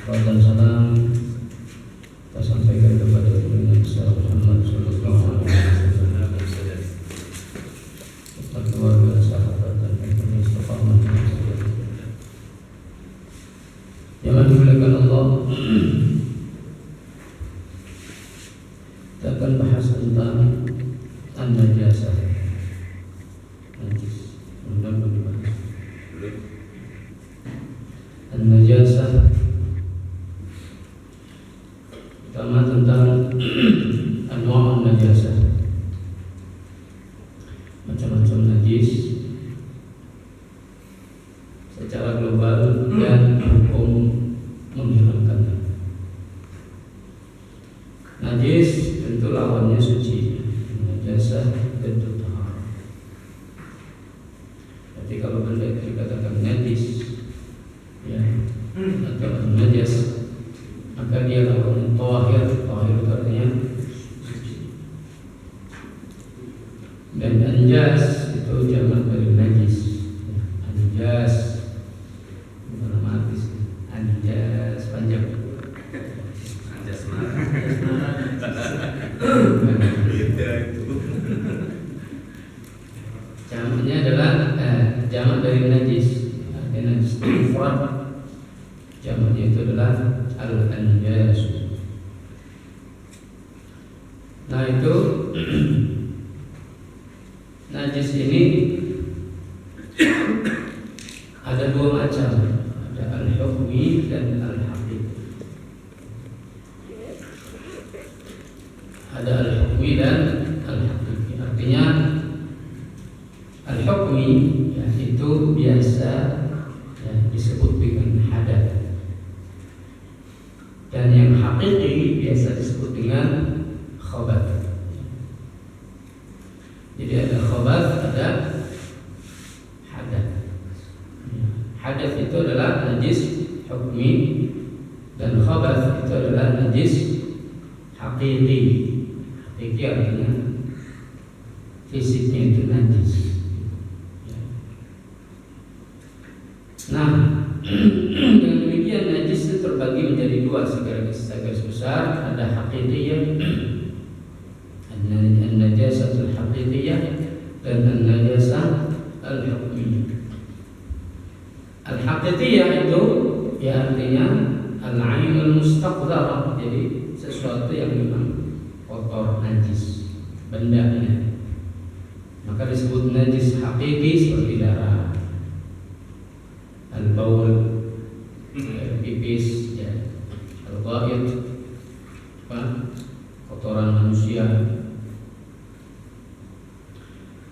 dan salam kita sampaikan kepada Nabi Muhammad sallallahu alaihi wasallam serta keluarga, sahabat dan pengikut istiqamah yang dimuliakan Allah. Kita akan bahas tentang an-najasah. Najis. Mudah-mudahan dibahas. An-najasah. Pertama tentang anwa' an-najasah. Macam-macam najis secara global dan hukum menghilangkannya. Najis tentu lawannya suci. Najasah tentu tahara. Jadi kalau benda itu dikatakan najis, ya, atau najas, maka dia lawannya tahir. Tahir itu artinya suci. Dan anjas itu jamak dari najis. Anjas bukan nama artis. Anjas panjang. Anjas jamaknya adalah jamak dari najis. Najis mufrad, jamaknya itu adalah al-anjas. Nah itu najis ini ada dua macam, ada al-hukmi dan al-haqiqi. Ada al-hukmi dan al-haqiqi. Artinya al-hukmi ya, itu biasa ya, disebut dengan hadath. Dan yang haqiqi biasa disebut dengan khabath. Jadi ada khabath, ada hadath. Hadath itu adalah najis hukmi dan khabath itu adalah najis haqiqi. Haqiqi artinya fisiknya itu najis. Nah, dengan demikian najis itu terbagi menjadi dua segaris besar. Ada haqiqiyah, an-najasatul haqiqiyah, dan an-najasah al-hukmiyah. Al-haqiqiyah itu ya artinya al-ainul mustaqdarah, jadi sesuatu yang memang kotor, najis bendanya, maka disebut najis haqiqi seperti darah, al-baul, pipis, ya, al-ghaid, kotoran manusia.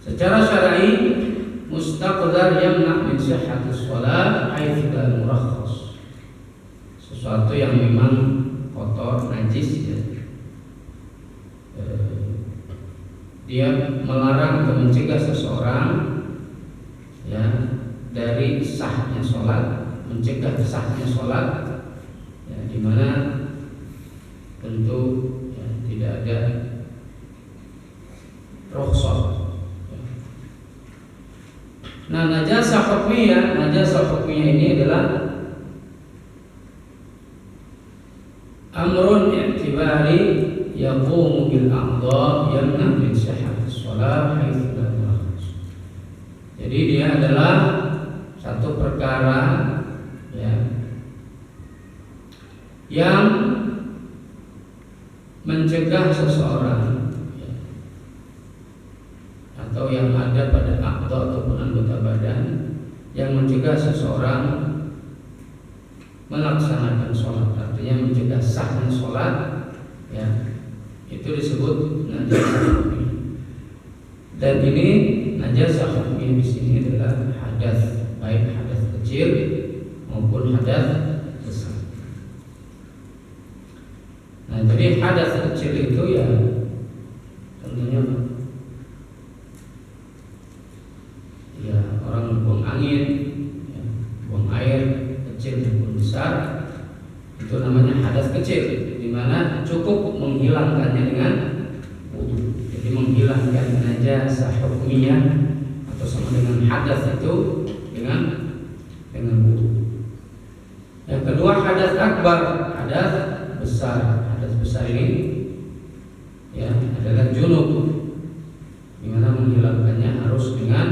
Secara syar'i mustaqdar yamna' min sihhatis shalah haitsu la murakhas. Sesuatu yang memang kotor, najis, ya, dia melarang atau mencegah seseorang ya dari sahnya sholat, mencegah sahnya sholat, ya, di mana tentu ya, tidak ada rukhsah. Nah, najasah hukmiyah ini adalah amrun i'tibari yaqumu bil a'dha yamna min sihhatis shalah haitsu la murakhas. Jadi dia adalah satu perkara ya, yang mencegah seseorang ya, atau yang ada pada a'dha ataupun anggota badan yang mencegah seseorang melaksanakan sholat, artinya mencegah sahnya sholat, ya, itu disebut najasah hukmiyah. Dan ini najasah hukmiyah di sini adalah hadath, baik hadath kecil maupun hadath besar. Nah, jadi hadath kecil itu ya tentunya ya orang buang angin, ya, buang air kecil maupun besar, itu namanya hadath kecil, di mana cukup menghilangkannya dengan wudu. Jadi menghilangkan najasah hukmiyah atau sama dengan hadath itu dengan wudu. Yang kedua hadas akbar, hadas besar. Hadas besar ini ya adalah junub, di mana menghilangkannya harus dengan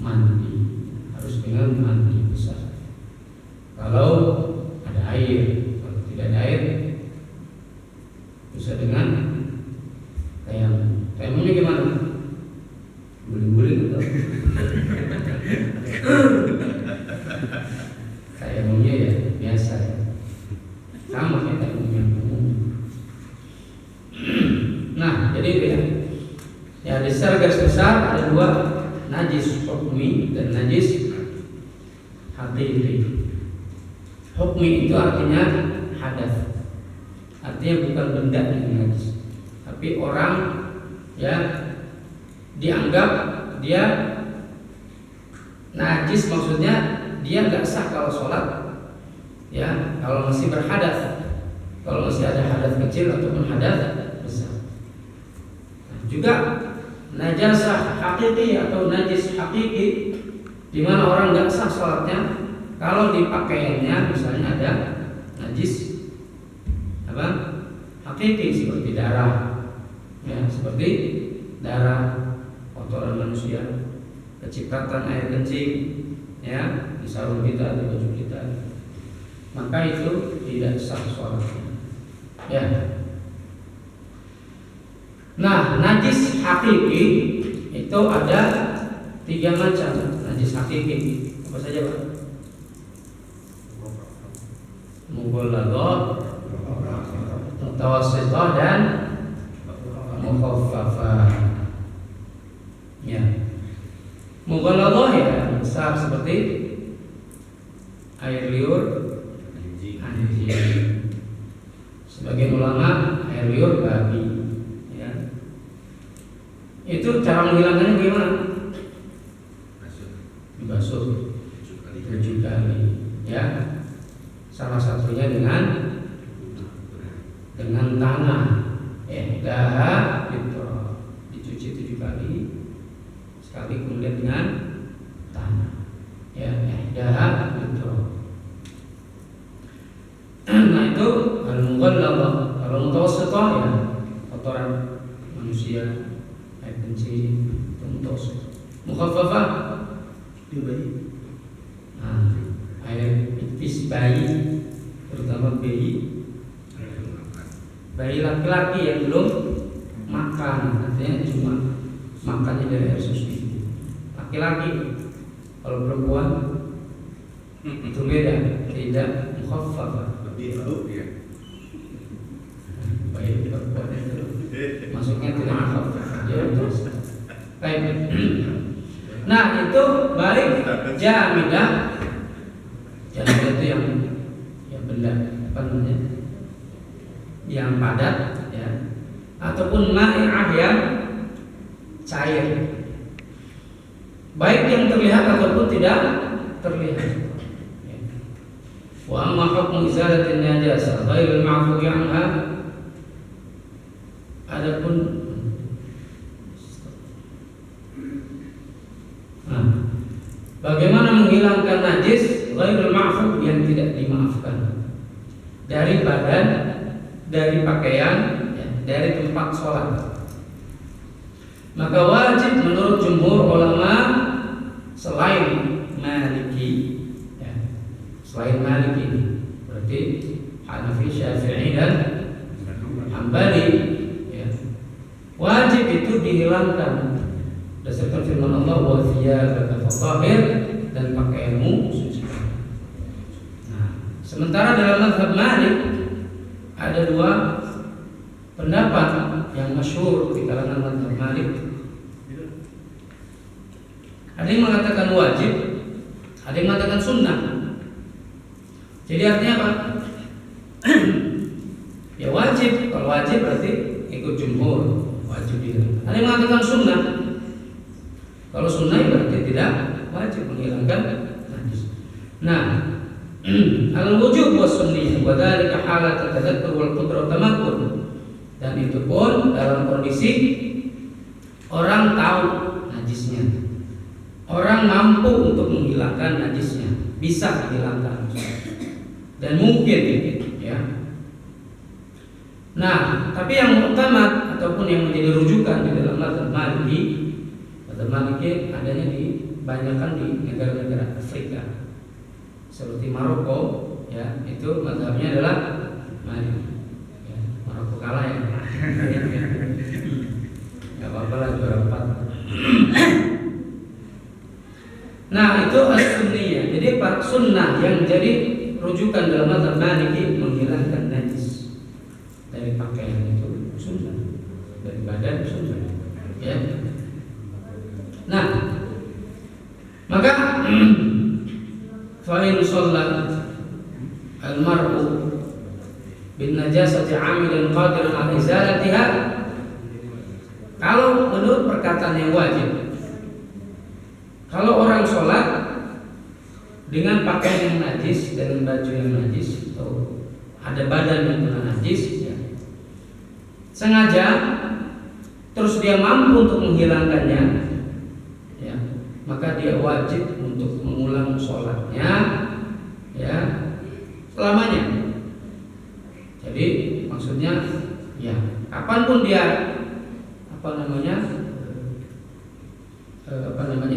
mandi, harus dengan mandi besar. Kalau ada air, kalau tidak ada air bisa dengan tayamum. Tayamumnya gimana? Guling-guling atau tayamumnya ya biasa ya. Sama kayak tayamumnya umum. Nah, jadi itu ya. Ya, di secara garis besar ada dua, najis hukmi dan najis hakiki. Hukmi itu artinya hadas. Artinya bukan benda yang najis, tapi orang ya dianggap dia najis, maksudnya dia nggak sah kalau sholat ya kalau masih berhadas, kalau masih ada hadas kecil ataupun hadas besar. Nah, juga najasah hakiki atau najis hakiki, di mana orang nggak sah sholatnya kalau di pakaiannya misalnya ada najis apa hakiki seperti darah ya, seperti darah, kotoran manusia, kecipratan air kencing ya di sarung kita, di baju kita, maka itu tidak sah sholatnya ya. Nah, najis hakiki itu ada 3 macam najis hakiki. Apa saja Pak? Mughalladah, mutawassithah dan mukhaffafah. Ya. Mughalladah ya besar seperti air liur, anjing. Sebagian ulama air liur babi. Ya. Itu cara menghilangkannya gimana? Dibasuh 7 kali. Ya. Salah satunya dengan tanah. Dah gitu. Dicuci 7 kali. Sekali kemudian dengan tanah. Ya, dah gitu. Nah, itu al-mughalladah. Kalau mutawassithah ya kotoran manusia, air kencing, itu mutawassithah. Mukhaffafah itu bayi. Nah, air pipis bayi, terutama bayi laki-laki yang belum makan, artinya cuma makannya dari air susu. Laki-laki, kalau perempuan itu beda, tidak mukhaffafah. Lebih halus ya. Bayi perempuan itu masuknya tidak mukhaffafah. Baik. Nah, itu baik jamidah. Jamidah itu yang benda apa namanya? Yang padat ya. Ataupun ma'i'ah yang cair. Baik yang terlihat ataupun tidak terlihat. Wa amma hukmu izalatin najasah ghairil ma'fuwi anha, adapun bagaimana menghilangkan najis ghairil ma'fu yang tidak dimaafkan dari badan, dari pakaian, ya, dari tempat sholat. Maka wajib menurut jumhur ulama selain Maliki, ya, selain Maliki berarti Hanafi, Syafi'i dan Hambali, ya, wajib itu dihilangkan berdasarkan firman Allah, wa thiyabaka fatahhir, dan pakaianmu suci. Nah, sementara dalam mazhab Malik ada 2 pendapat yang masyhur di kalangan mazhab Malik. Ada yang mengatakan wajib, ada yang mengatakan sunnah. Jadi artinya apa? Ya wajib. Kalau wajib berarti ikut jumhur, wajib itu. Ada yang mengatakan sunnah. Kalau sunnah berarti tidak wajib menghilangkan najis. Nah, al-wujub wa sunnah wa dzalika halat tadzakkur wal qudrah tamakkun. Dan itu pun dalam kondisi orang tahu najisnya. Orang mampu untuk menghilangkan najisnya, bisa dihilangkan. dan mungkin, ya. Nah, tapi yang utama ataupun yang menjadi rujukan di dalam mazhab Maliki adanya di banyakkan di negara-negara Afrika seperti Maroko, ya, itu mazhabnya adalah Maliki. Ya, Maroko kalah ya. Gak apa-apa lah, juara 4. Nah, itu as-sunniyah. Jadi pak sunnah yang jadi rujukan dalam mazhab Maliki menghilangkan najis dari pakaian itu sunnah, dari badan sunnah, ya. Nah, maka fa in shalla al-mar'u bin najasati 'amilan qadiran 'ala izalatiha, kalau menurut perkataan yang wajib, kalau orang sholat dengan pakaian yang najis, dengan baju yang najis, atau ada badan yang kena najis, ya, sengaja, terus dia mampu untuk menghilangkannya, ya, maka dia wajib untuk mengulang sholatnya, ya, selamanya. Jadi maksudnya, ya, kapanpun dia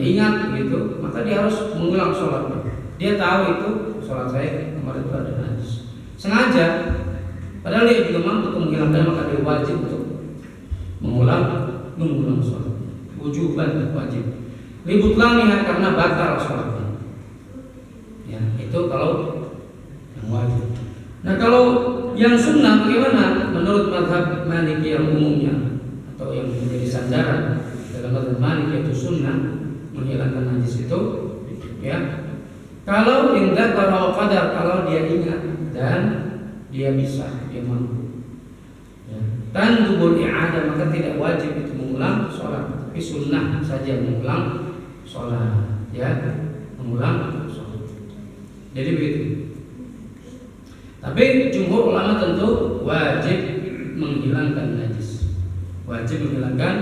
ingat gitu, maka dia harus mengulang sholatnya. Dia tahu itu sholat saya kemarin itu ada najis, sengaja, padahal dia juga mampu untuk menghilangkan, maka dia wajib untuk mengulang sholat. Wujuban, wajib. Libutlannya karena batal sholatnya. Ya, itu kalau yang wajib. Nah, kalau yang sunnah bagaimana? Menurut mazhab Maliki yang umumnya atau yang menjadi sandaran dalam mazhab Maliki itu sunnah menghilangkan najis itu, ya. Kalau indah kalau qadar, kalau dia ingat dan dia bisa, dia mampu, ya. Tandubul i'adah, maka tidak wajib itu mengulang sholat, tapi sunnah saja mengulang sholat, ya, mengulang sholat. Jadi begitu. Tapi jumhur ulama tentu wajib menghilangkan najis, wajib menghilangkan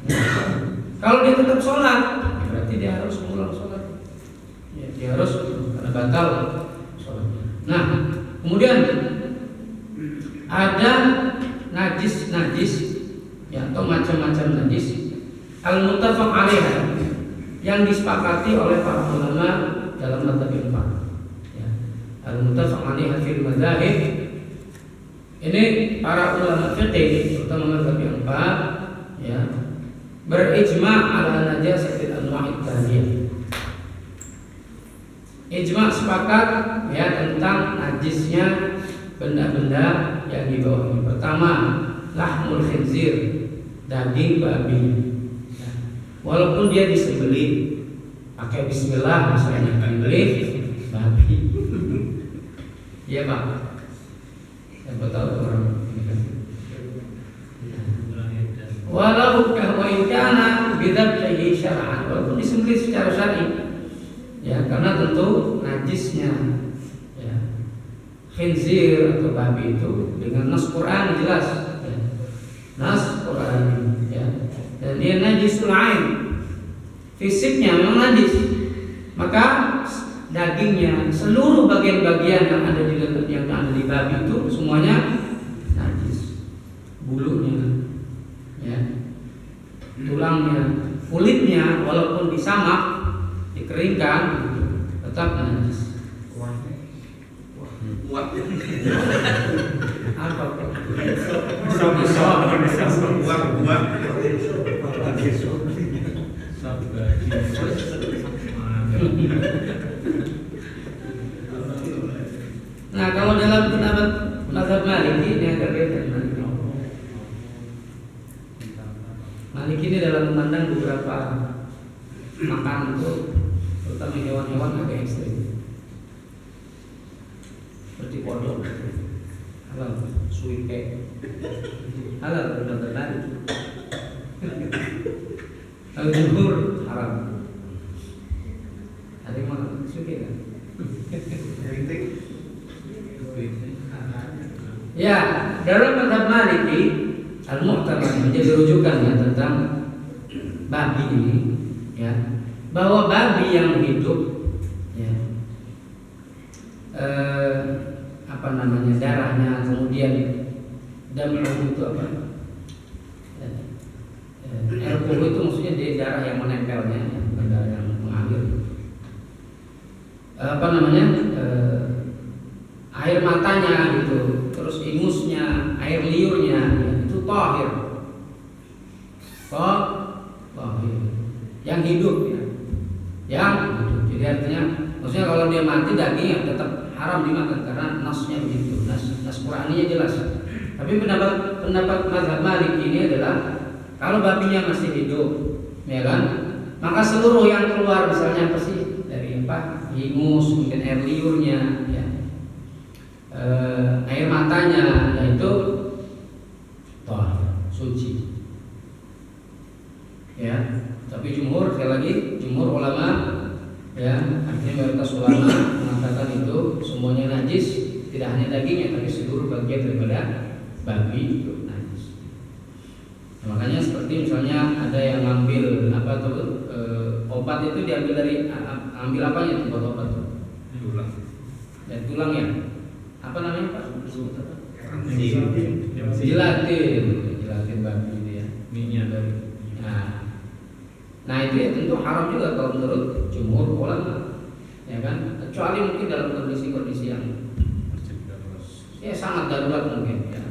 najis. Kalau dia tetap sholat, berarti dia harus mengulang sholat, ya, dia harus, karena batal sholatnya. Nah, kemudian ada najis, ya, atau macam-macam najis al-muttafaq 'alaiha yang disepakati oleh para ulama dalam mazhab empat, ya. Al-muttafaq 'alaiha fil madzahib, ini para ulama fiqih terutama mazhab empat, ya, berijma' ala najasatil anwa'id tsaniyah. Ijma' sepakat, ya, tentang najisnya benda-benda yang di bawah ini. Pertama, lahmul khinzir, daging babi, ya. Walaupun dia disembelih pakai bismillah misalnya, disembelih babi. Iya, Pak. Saya tahu orang ini kan. Walau kahwaikana bidabtihi syar'an, walaupun disembelih secara syar'i, ya, karena tentu najisnya, ya, khinzir atau babi itu dengan nas Quran jelas, ya, nas Quran, ya, dan dia najisul ain, fisiknya memang najis, maka dagingnya, seluruh bagian-bagian yang ada di babi itu semuanya najis, bulunya, ya, tulangnya, kulitnya, walaupun disamak, dikeringkan, tetap najis. Apa? Nah, kalau dalam pendapat mazhab Maliki ini agak beda. Maliki ini dalam memandang beberapa makanan itu, terutama hewan-hewan, agak ekstrim. Seperti kodok, halal, suike, halal benar-benar Maliki. Kalau jumhur haram. Ada yang mana suike kan? Ya, dalam mazhab Maliki al-mu'tamad menjadi rujukan, ya, tentang babi ini, ya, bahwa babi yang hidup, ya, darahnya, kemudian dam'u itu apa? Erquhu itu maksudnya di darah yang menempelnya, bukan darah yang mengalir. Air matanya gitu, terus ingusnya, air liurnya, itu tahir. Tahir. Yang hidup ya. Yang hidup. Jadi artinya maksudnya kalau dia mati dagingnya tetap haram dimakan karena nasnya begitu. Nas Qur'aninya jelas. Tapi pendapat mazhab Malik ini adalah kalau babinya masih hidup, ya kan? Maka seluruh yang keluar misalnya apa sih? Dari apa? Ingus, mungkin air liurnya, ya. Air matanya, yaitu suci. Ya. Tapi jumhur, sekali lagi, jumhur ulama, ya, artinya mayoritas ulama mengatakan itu semuanya najis, tidak hanya dagingnya, tapi seluruh bagian daripada babi itu najis. Nah, makanya seperti misalnya ada yang ngambil obat itu diambil dari ambil apanya itu buat obat tuh? Tulang. Dan tulang ya. Apa namanya Pak? Gelatin babi itu ya. Minyak dari. Nah itu ya tentu haram juga kalau menurut jumhur ulama, ya kan? Kecuali mungkin dalam kondisi-kondisi yang ya sangat darurat mungkin ya.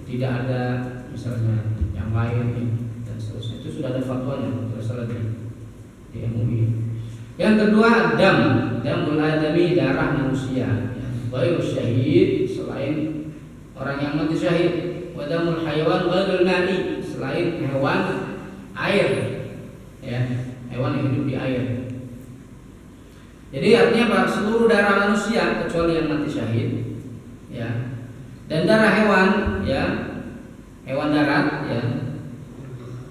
Tidak ada misalnya yang lain dan seterusnya, itu sudah ada fatwanya berasal di MUI. Yang kedua damul adami, darah manusia, ghairu syahid, selain orang yang mati syahid, wa damul hayawan ghairul ma'i, selain hewan air, ya, hewan yang hidup di air. Jadi artinya seluruh darah manusia kecuali yang mati syahid, ya, dan darah hewan, ya, hewan darat, ya,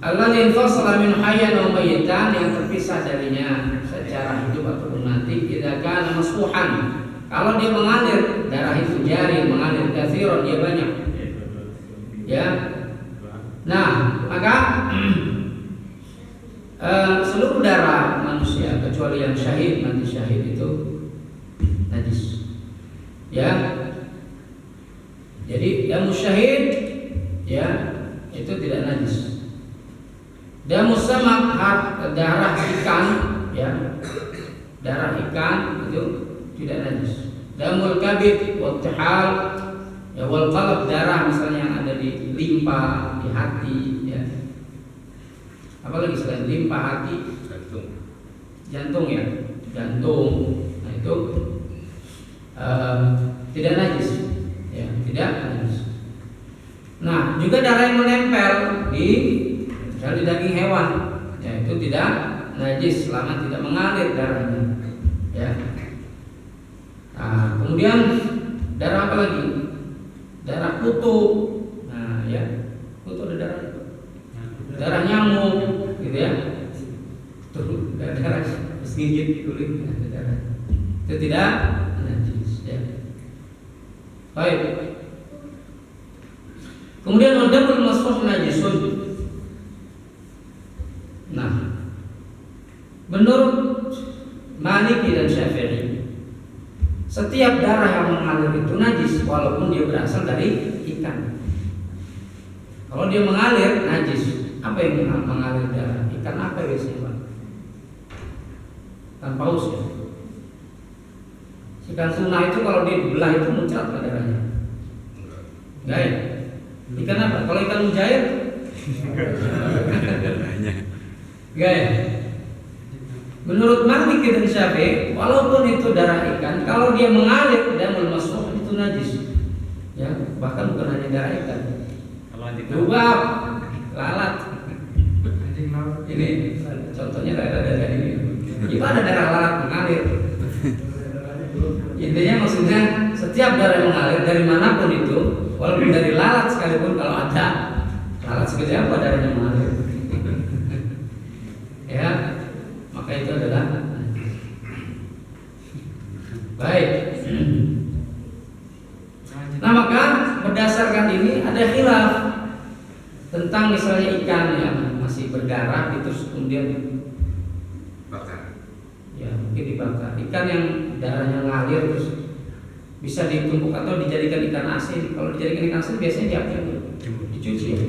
alladzi infasala min hayyan wa mayyitan, yang terpisah darinya secara hidup ataupun mati, idza kana masfuhan, kalau dia mengalir, darah itu jari mengalir katsiran, dia banyak, ya. Nah maka seluruh darah manusia kecuali yang syahid, mati syahid, itu najis, ya. Jadi damu syahid, ya, itu tidak najis. Damu samak, darah ikan, ya, darah ikan itu tidak najis. Damul kabid wal tahal, ya, wal qalb, darah misalnya yang ada di limpa, di hati, ya. Apalagi selain limpa, hati, jantung, ya, jantung. Nah itu tidak najis, ya, tidak najis. Nah juga darah yang menempel di daging hewan, ya, itu tidak najis selama tidak mengalir darahnya, ya. Nah kemudian darah apa lagi? Darah kutu. Nah ya, kutu ada darah. Darah nyamuk, gitu ya. Tuh, darah segigit di kulit, ada darah. Itu tidak najis, ya. Baik. Kemudian wadamul masfuh najisun. Nah, menurut Maliki dan Syafi'i, setiap darah yang mengalir itu najis walaupun dia berasal dari ikan. Kalau dia mengalir najis. Apa yang mengalir darah? Ikan apa biasanya Pak? Ikan paus, ya. Ikan tuna itu kalau dibelah itu muncrat ke darahnya? Enggak ya? Ikan apa? Kalau ikan mujair? Enggak ya? Menurut Malik dan Syafi'i, walaupun itu darah ikan, kalau dia mengalir damul masfuh itu najis, ya, bahkan bukan hanya darah ikan. Lubab, lalat. Ini contohnya darah ini. Itu ada darah lalat mengalir. Intinya maksudnya setiap darah yang mengalir dari manapun itu, walaupun dari lalat sekalipun, kalau ada lalat segede apa darahnya mengalir, ya, maka itu adalah baik. Nah maka berdasarkan ini ada khilaf tentang misalnya ikan yang masih berdarah terus kemudian bakar, ya, mungkin dibakar. Ikan yang darahnya ngalir terus bisa ditumpuk atau dijadikan ikan asin. Kalau dijadikan ikan asin biasanya diapain? Dicuci ya.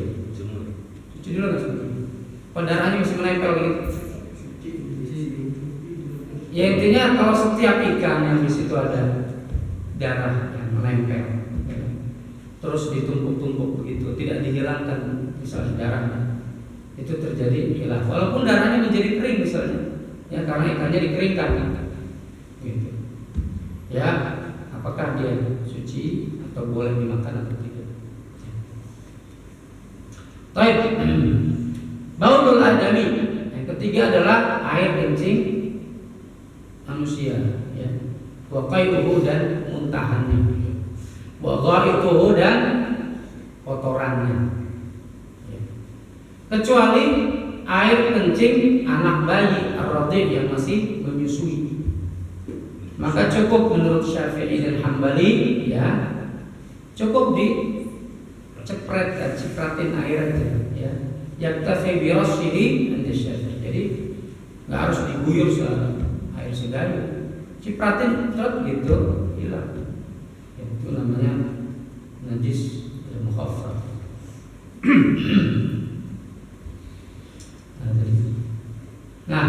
Cuci dulu nggak sih? Darahnya masih menempel gitu. Ya intinya kalau setiap ikan yang di situ ada darah yang menempel, terus ditumpuk-tumpuk begitu, tidak dihilangkan misalnya darahnya, itu terjadi khilaf. Walaupun darahnya menjadi kering misalnya, ya karena ikannya dikeringkan, gitu. Ya, apakah dia suci atau boleh dimakan atau tidak? Baik. Baulul adami. Yang ketiga adalah air kencing manusia, ya. Wa qai'uhu dan muntahannya. Wa ghaituhu dan kotorannya. Ya. Kecuali air kencing anak bayi ar-radhi yang masih menyusui. Maka cukup menurut Syafi'i dan Hambali, ya, cukup cipratin air aja, ya. Yaktafi bi rasyihi inda Syafi'i. Jadi enggak harus diguyur air segayu. Cipratin terus gitu hilang. Itu namanya najis mukhaffaf. Nah,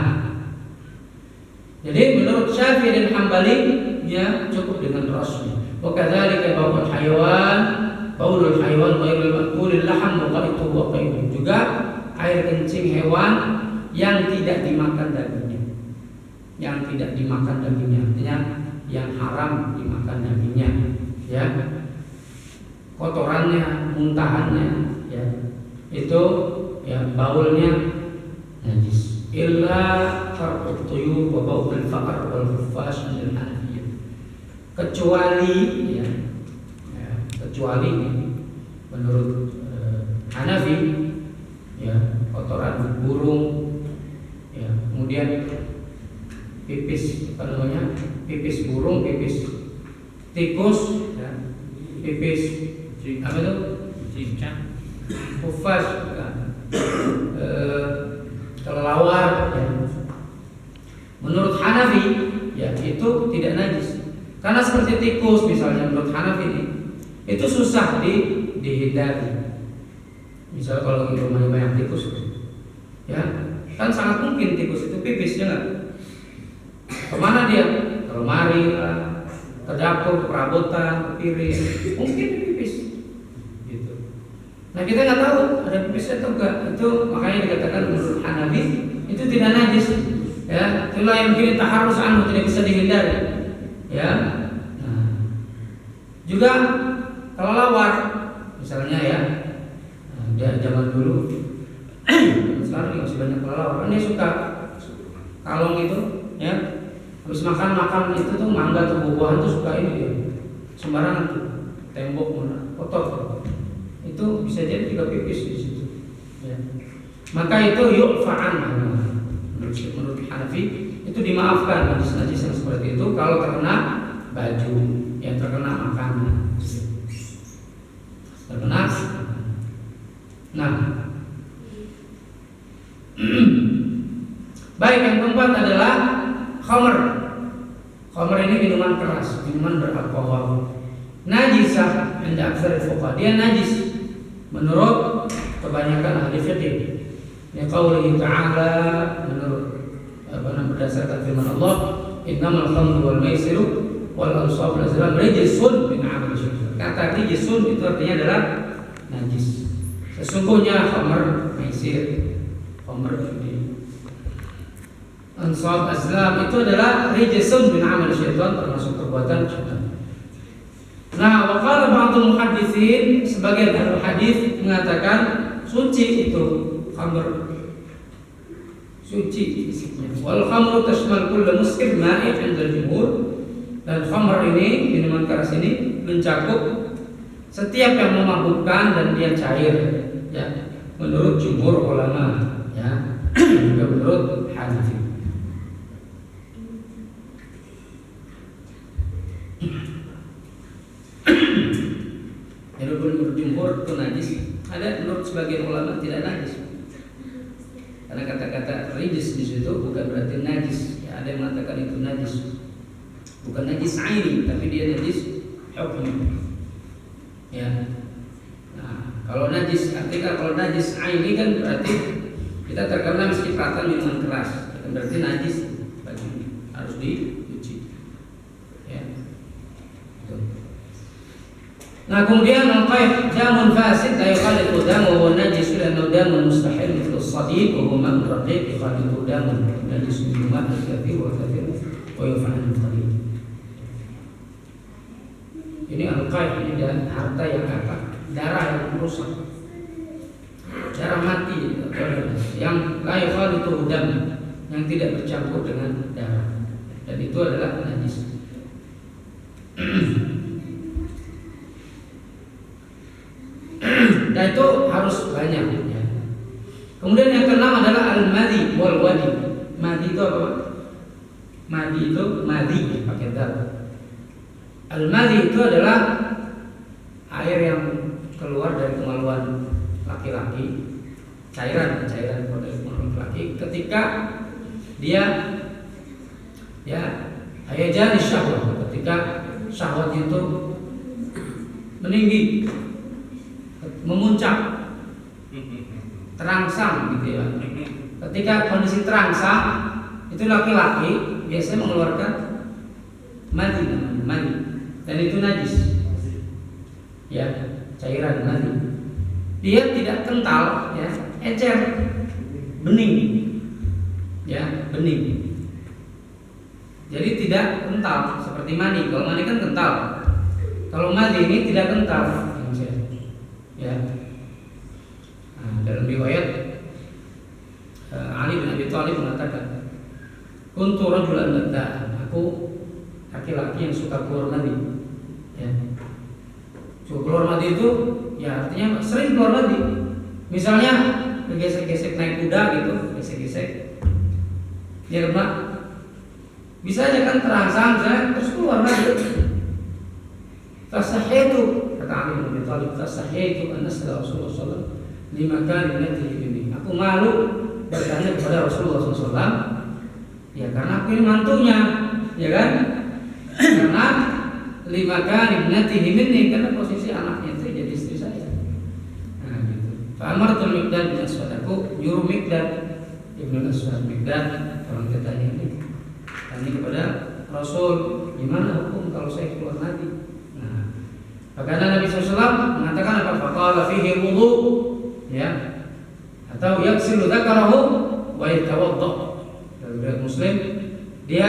jadi menurut Syafi'i dan Hambali, ya cukup dengan rasnya. Wa kadzalika baul haywan ghairul ma'kulil laham wa qaitu wa qaitu. Juga air kencing hewan yang tidak dimakan dagingnya. Yang tidak dimakan dagingnya, artinya yang haram dimakan dagingnya, ya. Kotorannya, muntahannya, ya. Itu ya baulnya najis. Illa farqut tuyur wa baul faqar wal khufash min al-hanafiyah. Kecuali ya, kecuali menurut Hanafi, ya, kotoran burung, ya, kemudian pipis pipis burung, pipis tikus, ya, pipis apa itu? Cicak, khufash, ya, kelelawar, ya. Menurut Hanafi, ya itu tidak najis. Karena seperti tikus misalnya menurut Hanafi ini, itu susah dihindari. Misalnya kalau di rumahnya banyak tikus, ya kan sangat mungkin tikus itu pipis, ya nggak? Kemana dia? Ke lemari lah, ke dapur, ke perabotan, ke piring, mungkin pipis, gitu. Nah kita nggak tahu ada pipisnya atau enggak. Itu makanya dikatakan menurut Hanafi itu tidak najis, ya. Itulah yang mungkin taharrus anhu, tidak bisa dihindari, ya. Nah, juga kelelawar misalnya, ya. Dia zaman dulu, sekarang masih banyak kelelawar. Dia suka kalong itu, ya. Habis makan itu tuh mangga atau buah-buahan tuh suka ini dia sembarangan tuh, tembok mana kotor. Itu bisa jadi juga pipis di situ, ya. Maka itu yu'fa'an menurut Hanafi itu dimaafkan najis yang seperti itu kalau terkena baju, yang terkena makanan, terkena. Nah, baik, yang keempat adalah khamr. Khamr ini minuman keras, minuman beralkohol. Najisah inda aktsar fuqaha. Dia najis menurut kebanyakan ahli fikih. Ya qaulih ta'ala, menurut berdasarkan firman Allah, innamal khamru wal maisiru wal ansab wal azlam rijsun min 'amali syaitan. Kata rijsun itu artinya adalah najis. Sesungguhnya khamr, maisir, khamr judi, ansab, azlam itu adalah rijsun min 'amali syaitan, termasuk perbuatan syaitan. Nah, waqala ba'dul muhadditsin, sebagian ahli hadis mengatakan suci itu khamr, suci isinya. Wal khamru tashmal kullu muskir ma'i 'inda al-jumhur. Dan khamr ini, minuman keras ini mencakup setiap yang memabukkan dan dia cair, ya, menurut jumhur ulama, ya, juga menurut Hanafi. Jadi menurut jumhur itu najis. Ada menurut sebagian ulama tidak najis. Karena kata-kata rijis di situ bukan berarti najis. Ya, ada yang mengatakan itu najis. Bukan najis aini, tapi dia najis hukum. Ya. Nah, kalau najis, artinya kalau najis aini kan berarti kita terkena cipratan minuman keras, berarti najis harus dicuci. Ya. Nah, kemudian al-qayh jamun fasid la yukhalitu dam wa huwa najis lannahu damun mustahil mithlu as-sadid wa huwa ma'un raqiq yukhalitu damun najis min ma'in kathir wa kathir wa yuf'al qalil. Ini al-qayh, ini dan harta yang apa? Darah yang rusak, darah mati, yang la yukhalitu dam, yang tidak bercampur dengan darah, dan itu adalah najis. Dan itu harus banyak ya. Kemudian yang keenam adalah al-madhi wal wadi. Madhi itu apa? Madhi itu madhi pakai dal. Al-madhi itu adalah air yang keluar dari kemaluan laki-laki, cairan dari kemaluan laki-laki ketika dia ayajani syahwat, ketika syahwatnya itu meninggi, memuncak, terangsang gitu ya. Ketika kondisi terangsang itu laki-laki biasanya mengeluarkan madhi, dan itu najis ya, cairan madhi. Dia tidak kental ya, encer, bening ya, bening. Jadi tidak kental seperti mani. Kalau mani kan kental, kalau madhi ini tidak kental ya. Nah, dalam riwayat Ali bin Abi Thalib mengatakan, kuntu rajulan badda'an, aku laki-laki yang suka keluar madi ya. Keluar madi itu ya artinya sering keluar madi. Misalnya gesek-gesek naik kuda gitu, gesek-gesek ya Pak, bisa aja kan terangsang terus keluar madi. Fasahiyatu, kata Ali bin Abi Thalib, fasahiyatu an nasla Rasulullah sallallahu alaihi wasallam lima kali natihi ini. Aku malu bertanya kepada Rasulullah SAW ya, karena aku ini mantunya ya kan, karena lima kali natihi ini, karena posisi anaknya itu jadi istri saya. Nah gitu. Fa'amartul Miqdad bin Aswad, aku nyuruh Miqdad Ibnu Aswad, Miqdad orang ketanya ini, tanya kepada Rasul, gimana hukum kalau saya keluar madi? Maka Nabi SAW mengatakan apa? Faqala fihi wudu ya, atau yaghsilu dzakarahu wa yatawadda. Dalam Muslim dia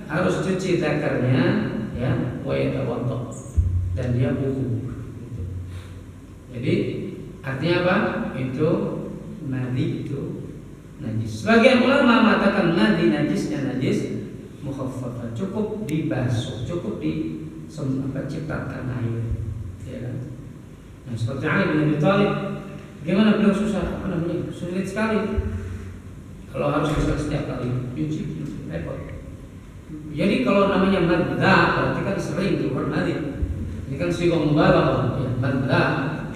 harus cuci zakarnya ya, wa yatawadda, dan dia wudu. Jadi artinya apa? Itu madhi itu najis. Sebagian ulama mengatakan madhi najisnya najis mukhaffafah, cukup dibasuh, cukup ciptakan air ya kan. Nah, seperti Ali bin Abi Thalib, bagaimana beliau susah, sulit sekali kalau harus bisa setiap kali cuci, repot. Jadi kalau namanya madza berarti kan sering keluar madhi. Ini kan sighah mubalaghah ya, madza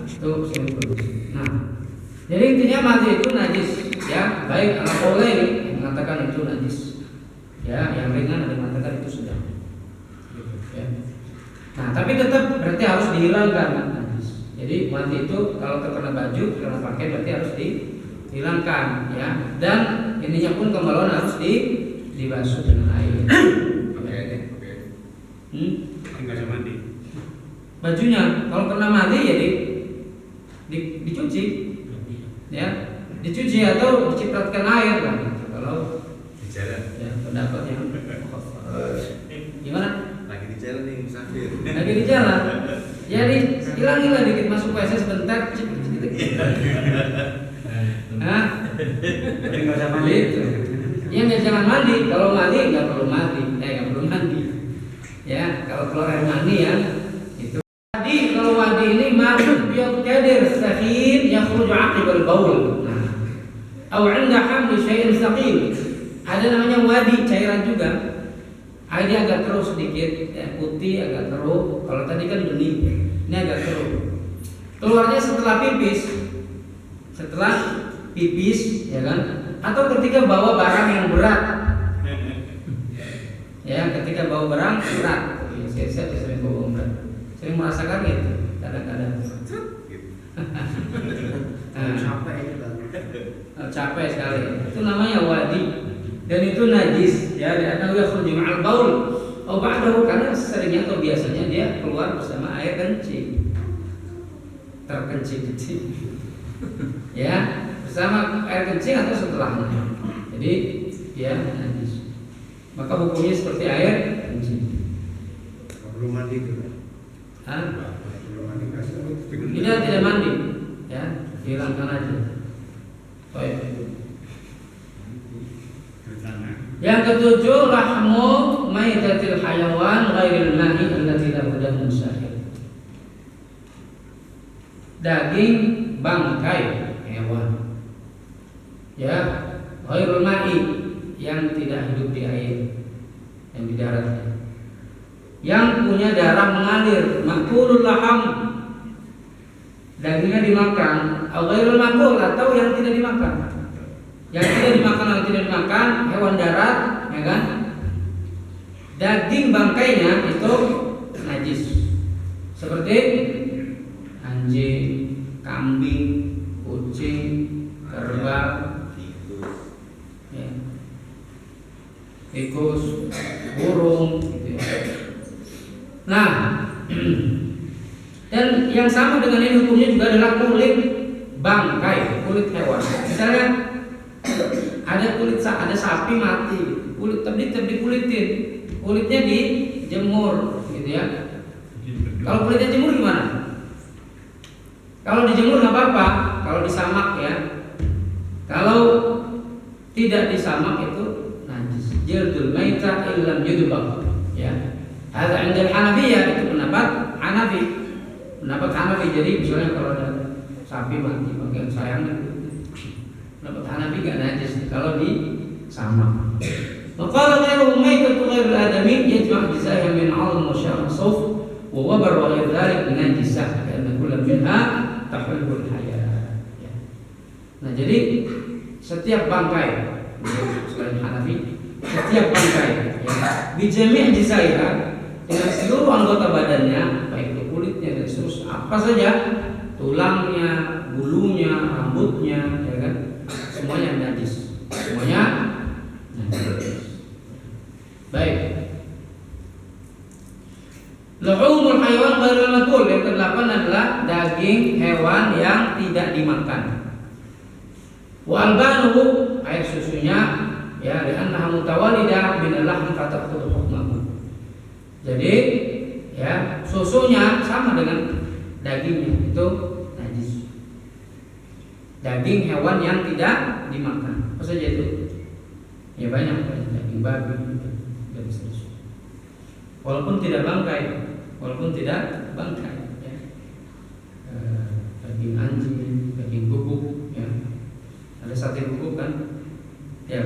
itu sering keluar. Nah, jadi intinya madhi itu najis ya, baik al-Qaulaini yang mengatakan itu najis ya, yang ringan ada yang mengatakan itu sedang gitu ya. Nah, tapi tetap berarti harus dihilangkan najis. Jadi mati itu kalau terkena baju, terkena pakaian berarti harus dihilangkan ya. Dan ininya pun kemaluan harus dibasuh dengan air. Enggak mandi. Bajunya kalau kena mati ya dicuci. Ya, dicuci atau dicipratkan air lah. Kalau di jalan. Ya, pendapat yang gimana? Lagi di jalan nih, musafir. Lagi di jalan. Jadi hilang dikit, masuk WC sebentar. Hah? Enggak usah mandi. Iya, jangan mandi. Kalau mandi nggak perlu mandi. Nggak perlu mandi. Ya, kalau keluar air mandi ya itu. Tadi kalau mandi ini ma'un biqadir sakhir yakhruju 'aqibal baul. Nah, atau 'inda hamli syai'in thaqil. Ada namanya wadi, cairan juga. Airnya agak keruh sedikit, ya, putih agak keruh. Kalau tadi kan bening, ini agak keruh. Keluarnya setelah pipis, ya kan? Atau ketika bawa barang yang berat, ya, ketika bawa barang berat, saya sering bawa berat. Sering merasakan gitu kadang-kadang. Capek sekali. Itu namanya wadi dan itu najis ya, karena yakhruju ma'al baul atau ba'dahu, karena seringnya atau biasanya dia keluar bersama air kencing. Terkencing-kencing. Ya, bersama air kencing atau setelahnya. Jadi dia najis. Maka hukumnya seperti air kencing. Belum mandi juga. Belum mandi kasih. Tidak mandi, ya, hilangkan aja. Baik. Yang ketujuh, lahmu maitatil hayawan ghairil ma'i allati lahu damun sahih. Daging bangkai hewan, ya, ghairul ma'i, yang tidak hidup di air, yang di darat, yang punya darah mengalir, makulul laham, dagingnya dimakan, ghairul makul, atau yang tidak dimakan. Yang tidak dimakan atau tidak dimakan hewan darat, ya kan? Daging bangkainya itu najis. Seperti anjing, kambing, kucing, kerbau, ya, tikus, burung, gitu ya. Nah, dan yang sama dengan ini hukumnya juga adalah kulit bangkai, kulit hewan. Misalnya ada sapi mati, kulit tapi dikulitin, kulitnya dijemur, gitu ya. Kalau kulitnya jemur gimana? Kalau dijemur nggak apa-apa, kalau disamak ya. Kalau tidak disamak itu najis. Jildul maita illam yudbaq, ya. Ada indal Hanafiyah, itu pendapat Hanafi. Pendapat Hanafi, jadi misalnya kalau ada sapi mati, bagian sayangnya, pendapat Hanafi gak najis kalau disamak. Maka ghairu maitatu ghairul adami yajma' jizayah min 'azm wa sya'm sawf wa wabar wa ghair dzalik najisah karena kullu minha tahulul hayat. Nah, jadi setiap bangkai, selain Hanafi, setiap bangkai ya, bijami' jizayah, dengan seluruh anggota badannya, baik itu kulitnya dan seterusnya, apa saja, tulangnya, bulunya, rambutnya, ya kan, semuanya najis, semuanya najis. Baik. Luhumul hayawan ghairul makul, yang ke-8 adalah daging hewan yang tidak dimakan. Wa albanuhu, air susunya, ya, li'annaha mutawalidah min al-lahm fataqtul hukmahu. Jadi ya, susunya sama dengan dagingnya, itu najis. Daging hewan yang tidak dimakan, apa saja itu? Ya banyak, daging babi dan seterusnya. Walaupun tidak bangkai, ya. Daging anjing, daging bubuk, ya. Ada sate bubuk kan? Ya.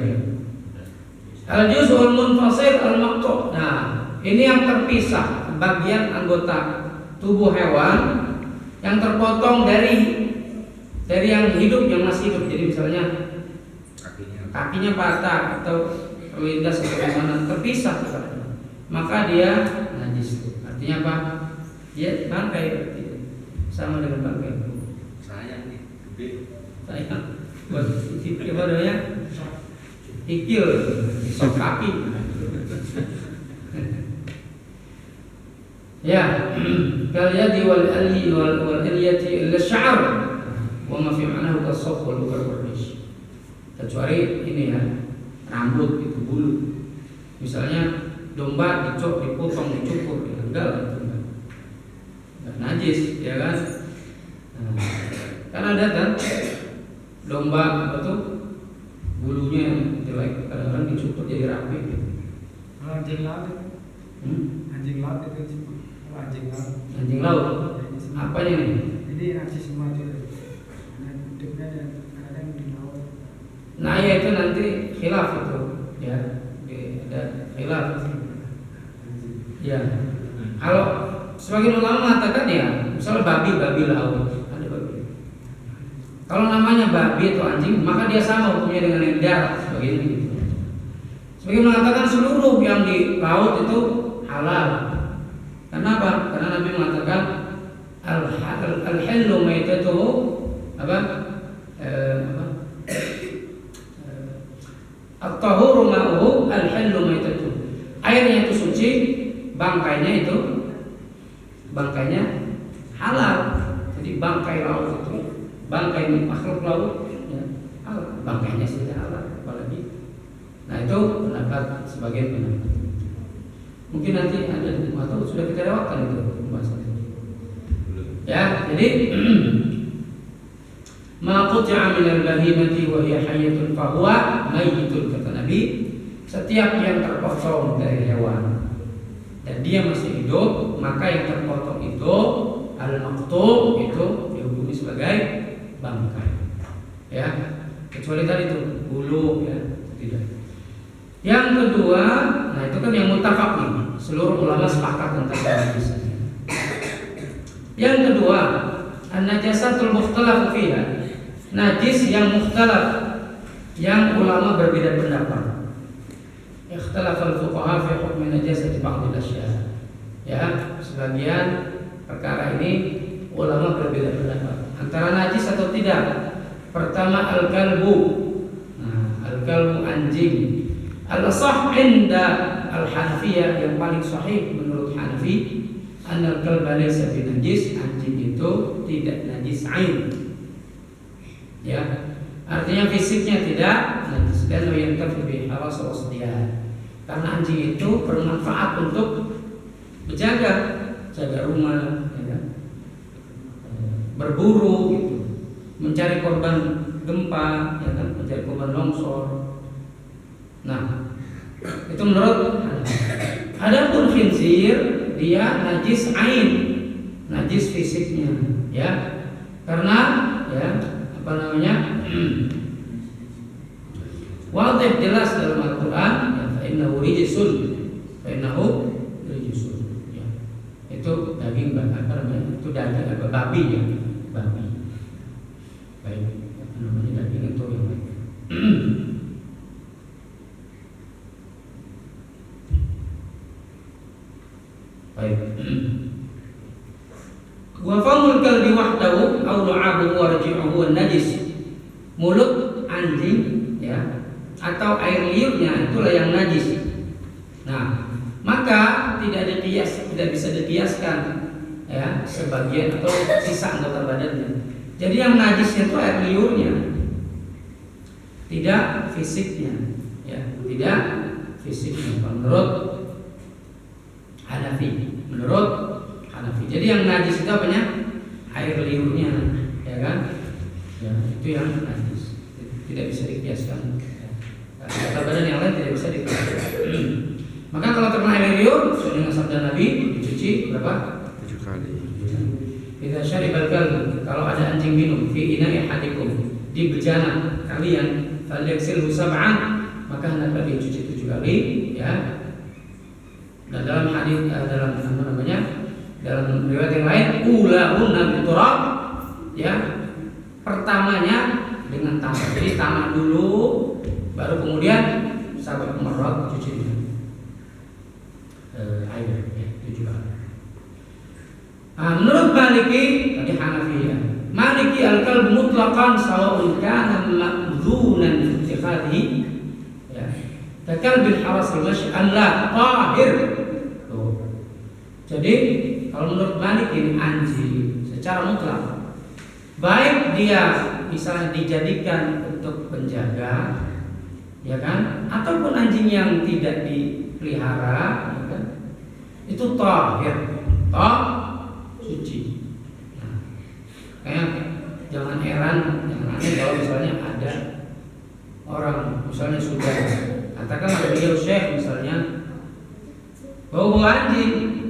Al-juz'ul munfasil al-maqtu'. Nah, ini yang terpisah, bagian anggota tubuh hewan yang terpotong dari yang hidup, yang masih hidup. Jadi misalnya kakinya patah atau terlindas atau bagaimana, terpisah, maka dia najis. Artinya apa? Dia bangkai, berarti sama dengan bangkai. Sayang nih, gede. Sayang buat apa namanya? Ikil, sok kaki. Ya, kalyadi wal ali wal aliyati illa sya'r wa ma fi ma'nahu kasawf wal qarqish. Kecuali ini ya, rambut itu, bulu. Misalnya domba dipotong, dicukur, ya enggak lah itu enggak najis, ya kan? Nah, kan ada kan domba apa tuh bulunya jelek, kadang-kadang dicukur jadi rapi gitu. Anjing laut itu. Anjing laut itu. Anjing laut. Apanya nih? Jadi najis semua itu. Hidupnya dan kadang di laut. Nah, ya itu nanti khilaf itu, ya. Ada khilaf. Ya. Kalau sebagian ulama mengatakan ya, misalnya babi laut, ada babi. Kalau namanya babi atau anjing, maka dia sama hukumnya dengan yang di darat, sebagian gitu. Sebagian mengatakan seluruh yang di laut itu halal. Kenapa? Karena Nabi mengatakan al-hillu maitatuhu at-tahuru ma'uhu al-hillu maitatuhu. Airnya itu suci, bangkainya halal. Jadi bangkai laut itu, bangkai makhluk laut ya, halal. Bangkainya sudah halal apalagi. Nah, itu pendapat sebagian pendapat. Mungkin nanti ada atau sudah kita lewatkan itu pembahasan itu. Ya, jadi ma qut'a min al-bahimati wa hiya hayyatun fa huwa mayyitun, kata Nabi. Setiap yang terpotong dari hewan dan dia masih hidup, maka yang terpotong itu al-maqtu' itu dihukumi sebagai bangkai. Ya, kecuali tadi itu bulu ya, tidak. Yang kedua, nah itu kan yang muttafaq nih. Seluruh ulama sepakat tentang najis. Yang kedua, an-najasatul mukhtalafu fiha. Najis yang mukhtalaf, yang ulama berbeda pendapat. Ikhtalafal fuqaha fi hukm najasati ba'd al-asya'. Ya, sebagian perkara ini ulama berbeda pendapat antara najis atau tidak. Pertama al-kalbu. Nah, al-kalbu anjing. Al-sah inda al-Hanafiyah, yang paling sahih menurut Hanafi, anna al-kalba laysa binajis, anjing itu tidak najis ain. Ya, artinya fisiknya tidak najis, dan yantafi bi haras wasdiyah. Karena anjing itu bermanfaat untuk jaga rumah, ya kan? Berburu gitu, mencari korban gempa, ya kan? Mencari korban longsor. Nah, itu menurut adapun khinzir dia najis ain, najis fisiknya, ya. Karena ya apa namanya? Wadih jelas dalam Al-Qur'an, ya, fa innahu rijsun. Ya. Itu daging apa namanya? Itu daging apa babi ya, babi. Baik, apa namanya daging itu yang baik. Baik. Wa famul kalbi wahdahu aw lu'abuhu wa raji'uhu najis. Mulut anjing ya atau air liurnya itulah yang najis. Nah, maka tidak bisa dikiaskan ya sebagian atau sisa anggota badannya. Jadi yang najisnya itu air liurnya, tidak fisiknya, ya, tidak fisiknya. Menurut Hanafi. Jadi yang najis itu apanya? Air liurnya, ya kan? Ya, itu yang najis. Tidak bisa dikiaskan. Kata badan yang lain tidak bisa dikiaskan. Maka kalau terkena air liur, dengan sabda Nabi dicuci berapa? 7 kali. Idza syaribal kalb, kalau ada anjing minum fi ina'i ahadikum, di bejana kalian, falyaksilhu sab'an, maka hendaklah dicuci 7 kali, ya. Dan dalam hadis dalam apa namanya? Dalam riwayat yang lain, ulahunna biturab, ya. Pertamanya dengan tanah. Jadi tanah dulu, baru kemudian sahabat merot cuci dengan air, ya, 7 kali. Menurut Maliki, tadi Hanafiyah, Maliki al-kalb mutlaqan sawa'un kana ma'dzunan fi ittikhadhihi, ya. Takal bil haras al-mashi alla tahir. Jadi kalau menurut Malik ini anjing secara mutlak, baik dia misalnya dijadikan untuk penjaga, ya kan, ataupun anjing yang tidak dipelihara, ya kan, itu tahir, suci. Nah, kayak jangan heran kalau misalnya ada orang misalnya sudah katakanlah beliau syekh misalnya bau anjing.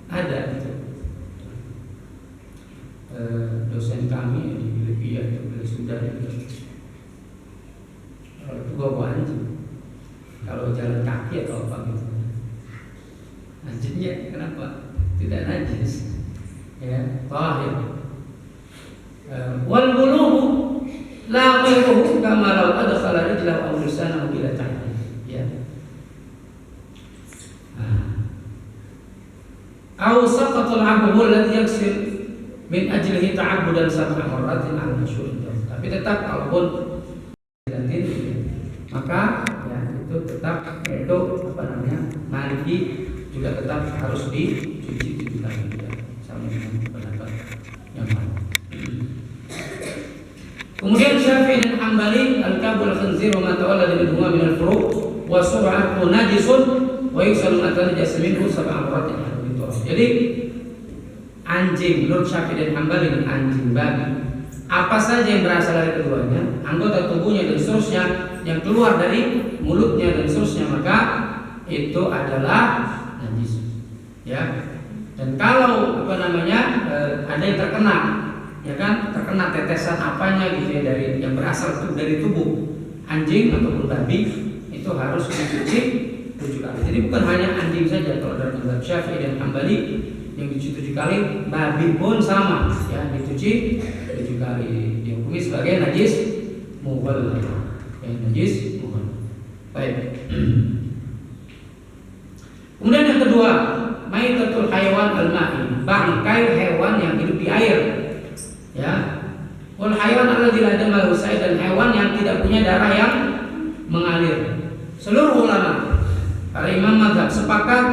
Ada itu dosen kami di Filipina itu beliau sudah kalau itu bawa anjing, kalau jalan kaki atau apa gitu, anjingnya kenapa tidak najis, ya, tahir. Wal bulughu la ghayruhu kama law adkhala rijlahu aw lisanahu bila tahir, ya. Au saqatul 'abdu alladhi yaghsil min ajlihi ta'abbudan sab'a marratin al-masyhur. Tapi tetap kalaupun maka ya itu tetap itu mandi juga tetap harus dicuci 7 kali ya, sama dengan pendapat yang lain. Kemudian Syafi'i dan Hambali al-kabul khinzir wa ma tawalla minhuma min al-furu' wa sur'atu najisun wa yusallu at-najas minhu sab'a marratin. Jadi anjing menurut Syafi'i dan Hambali dan anjing babi apa saja yang berasal dari keduanya, anggota tubuhnya dan seterusnya yang keluar dari mulutnya dan seterusnya, maka itu adalah najis. Ya. Dan kalau ada yang terkena, ya kan, terkena tetesan apanya gitu ya dari yang berasal dari tubuh anjing ataupun babi, itu harus dicuci 7 kali. Jadi bukan hanya anjing saja, kalau dalam mazhab Syafi'i dan Hambali yang dicuci 7 kali, babi pun sama, ya dicuci 7 kali. Dihukumi sebagai najis mughallal. Yang najis mughallal. Baik. Kemudian yang kedua, maitatul hayawan al-ma'i, bangkai hewan yang hidup di air. Ya. Wal hayawan alladzi la dama lahu sa'id, dan hewan yang tidak punya darah yang mengalir. Seluruh ulama, para imam mazhab sepakat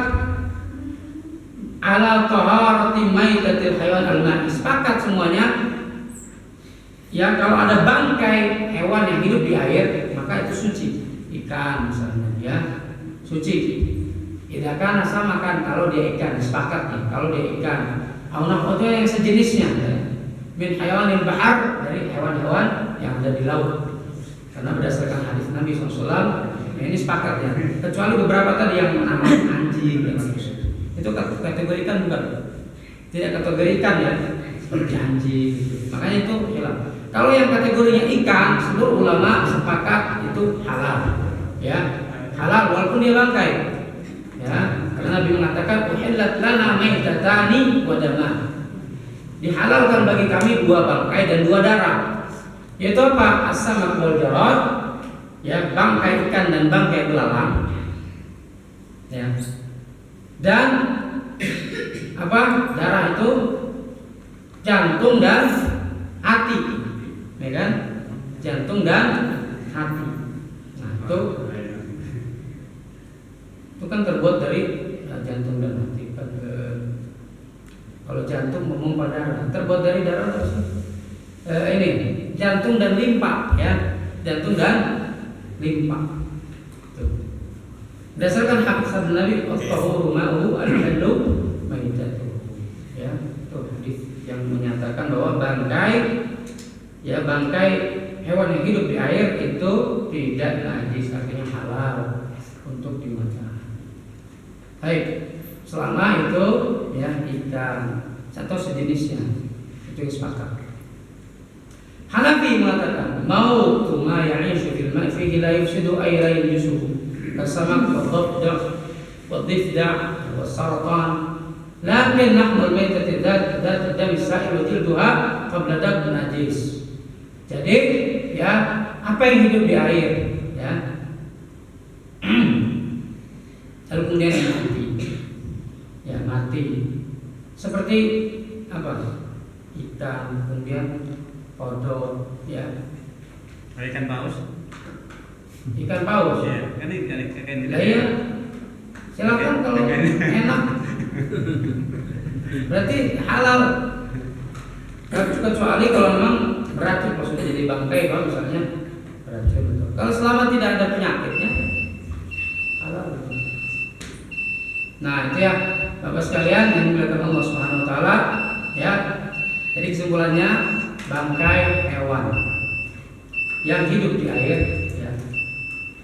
ala taharati maitatil hayawan al-ma'i. Sepakat semuanya. Ya, kalau ada bangkai hewan yang hidup di air, maka itu suci. Ikan misalnya, ya, suci. Tidak kan sama kan kalau dia ikan, sepakat nih. Kalau dia ikan, itu yang sejenisnya, ya. Min hayawanil bahar, dari hewan-hewan yang ada di laut. Karena berdasarkan hadis Nabi SAW, ini sepakat ya. Kecuali beberapa tadi yang menamai anjing dan manusia. Itu kategorikan bukan? Tidak kategorikan ya, seperti anjing. Makanya itu hilang. Kalau yang kategorinya ikan, seluruh ulama sepakat itu halal, ya, halal walaupun dia bangkai, ya, karena Nabi mengatakan uhillat lana maitatani wa dama, dihalalkan bagi kami 2 bangkai dan 2 darah, yaitu apa? As-samak wal jarad, ya, bangkai ikan dan bangkai belalang, ya, dan apa? Darah itu jantung dan hati. Ya kan? Jantung dan hati. Nah, itu kan terbuat dari jantung dan hati. Kalau jantung memompa darah, terbuat dari darah ini jantung dan limpa, ya, jantung dan limpa. Berdasarkan hadis Nabi, "At-tahuru ma'u al-hallu maitatuhu." Ya, itu hadis yang menyatakan bahwa bangkai hewan yang hidup di air itu tidak najis, artinya halal untuk dimakan. Baik, selama itu ya ikan atau sejenisnya, itu yang sepakat. Hanafi mengatakan mautu ma ya'ishu fil ma'i fihi la yufsidu ay la yusuhu kasamak wa dhafda wa dhifda wa saratan, lakin nahmul maitati dzat dam sa'il wa jilduha qabla dam najis. Jadi ya, apa yang hidup di air, ya, lalu kemudian mati, seperti apa? Ikan, kemudian kodok, ya. Ikan paus. Ikan paus. Ya, kan ikan. Ya, silakan kalau enak. Berarti halal. Kecuali kalau memang beracun, kalau sudah jadi bangkai, kalau misalnya beracun. Kalau selama tidak ada penyakitnya, halal. Nah, itu ya, Bapak sekalian yang dimuliakan Allah Subhanahu wa taala, ya. Jadi kesimpulannya, bangkai hewan yang hidup di air, ya,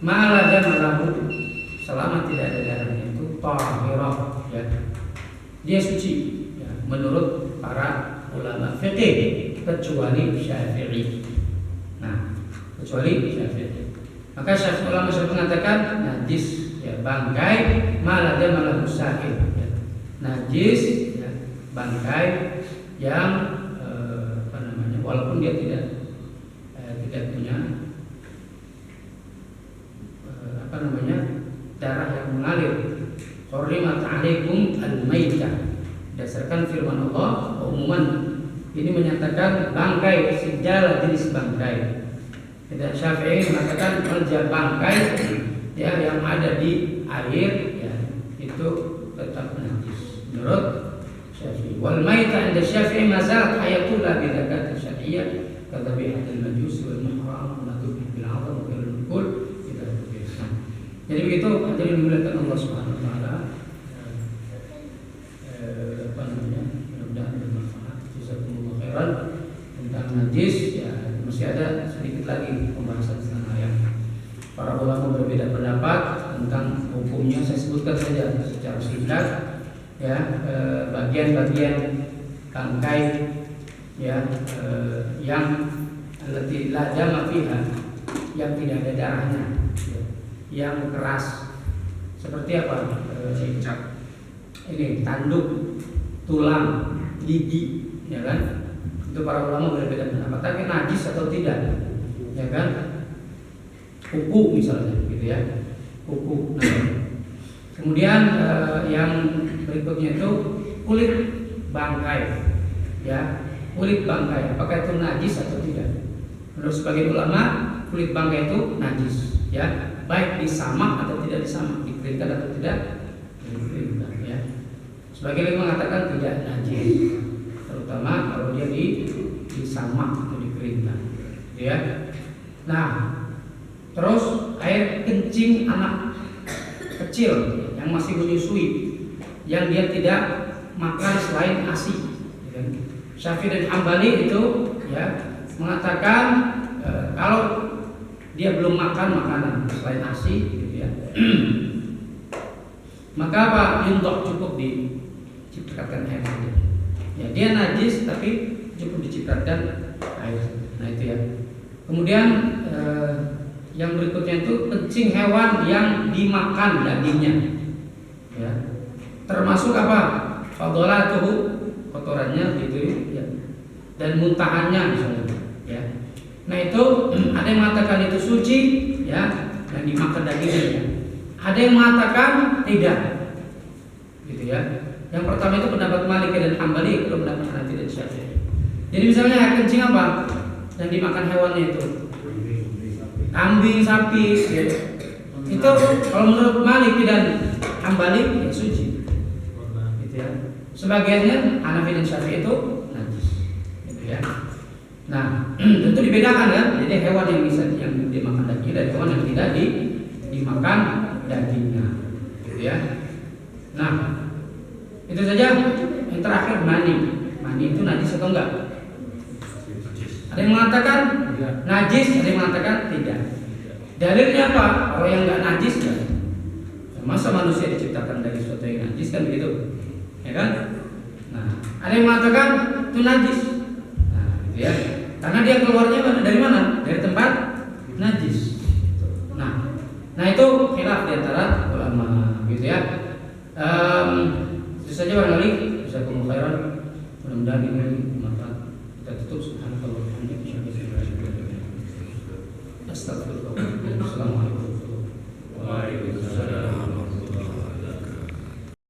ma'ala dan malahu, selama tidak ada darahnya, itu tahirah, ya. Dia suci, ya, menurut para ulama fiqih, kecuali Syafi'i. Nah, kecuali Syafi'i. Maka Syafi'i ulama Syafi'i mengatakan najis, ya, bangkai malah dia malah musahil, ya. Najis, ya, bangkai yang walaupun dia tidak punya darah yang mengalir. Hurrimat 'alaikum al-maitah, berdasarkan firman Allah umuman ini menyatakan bangkai segala jenis bangkai. Dan Syafi'i mengatakan bangkai ya yang ada di air ya itu tetap najis menurut Syafi'i. Wal maita 'inda Syafi'i mazalat hayatul la bi zakat syar'iyyah kata bi'atul majus wal muhram natub bil 'adam wa bil kul ila bi'sa. Jadi begitu hadirin dimuliakan Allah Subhanahu wa taala. Mudah-mudahan bermanfaat. Jazakumullah khairan. Tentang najis ya masih ada sedikit lagi pembahasan tentang ayat. Para ulama berbeda pendapat tentang hukumnya. Saya sebutkan saja secara singkat ya, bagian-bagian bangkai ya yang allati la dama fiha, yang tidak ada darahnya ya, yang keras seperti apa? Ini tanduk, tulang, gigi ya kan? Itu para ulama berbeda pendapat. Tapi najis atau tidak ya kan? Kuku misalnya gitu ya, kuku. Nah, kemudian yang berikutnya itu kulit bangkai ya, kulit bangkai apakah itu najis atau tidak? Menurut sebagian ulama kulit bangkai itu najis ya, baik disamak atau tidak disamak, dikeringkan atau tidak dikeringkan ya. Sebagian lagi mengatakan tidak najis, terutama kalau dia disamak atau dikeringkan ya. Nah, terus air kencing anak kecil yang masih menyusui, yang dia tidak makan selain ASI. Syafi'i dan Hambali itu ya mengatakan kalau dia belum makan makanan selain ASI, gitu ya, maka apa? Yuntok, cukup diciptakan air saja. Ya dia najis tapi cukup diciptakan air. Nah itu ya. Kemudian yang berikutnya itu kencing hewan yang dimakan dagingnya ya, termasuk apa? Fadolatuhu, kotorannya gitu ya, dan muntahannya misalnya ya. Nah itu ada yang mengatakan itu suci ya, dan dimakan dagingnya ya. Ada yang mengatakan tidak gitu ya. Yang pertama itu pendapat Maliki dan Hambali, itu pendapat Hanafi dan Syafi'i. Jadi misalnya kencing apa yang dimakan hewannya itu? Kambing, sapi ya. Itu kalau menurut Maliki dan Hambali ya suci gitu ya. Sebagiannya Hanafi dan Syafi'i itu najis gitu ya. Nah tentu dibedakan kan. Jadi hewan yang bisa yang dimakan daging dan hewan yang tidak dimakan dagingnya gitu ya. Nah itu saja. Yang terakhir mani itu najis atau enggak? Ada yang mengatakan najis, ada yang mengatakan tidak. Dalilnya apa? Kalau yang enggak najis ya, masa manusia diciptakan dari sesuatu yang najis kan begitu, ya kan? Nah, ada yang mengatakan itu najis, nah, gitu ya. Karena dia keluarnya dari mana? Dari tempat najis. Nah itu khilaf di antara ulama, gitu ya. Itu saja barangkali. Jazakumullah khairan. Mudah-mudahan ini bermanfaat. Kita tutup. Subhanallah wa bihamdihi, asyhadu an la ilaha illa anta, astaghfirullah.